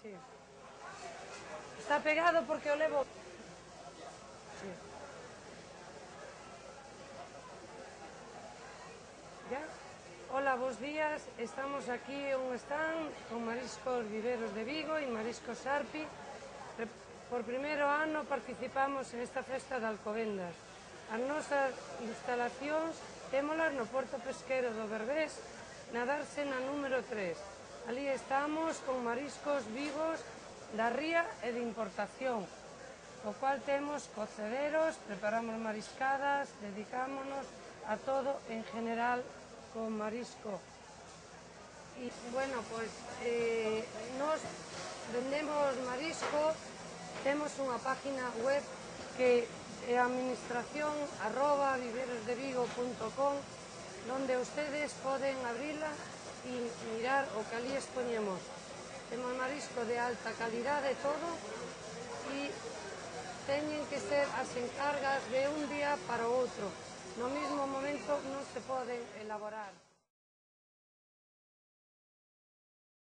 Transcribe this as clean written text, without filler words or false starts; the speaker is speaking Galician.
Sí. Está pegado porque o levo... Sí. Ya? Hola, bos días. Estamos aquí en un stand con Mariscos Viveros de Vigo e Mariscos Sarpi. Por primeiro ano participamos en esta festa de Alcobendas. As nosas instalacións témolas no Porto Pesquero do Berbés, na dársena número 3. Ali estamos con mariscos vivos da ría e de importación, o cual temos cocederos, preparamos mariscadas, dedicámonos a todo en general con marisco. E, bueno, pues nos vendemos marisco, temos unha página web que é administración@viverosdevigo.com, donde ustedes poden abrila e mirar o que ali expoñemos. Temos marisco de alta calidade todo e teñen que ser as encargas de un día para o outro. No mesmo momento non se poden elaborar.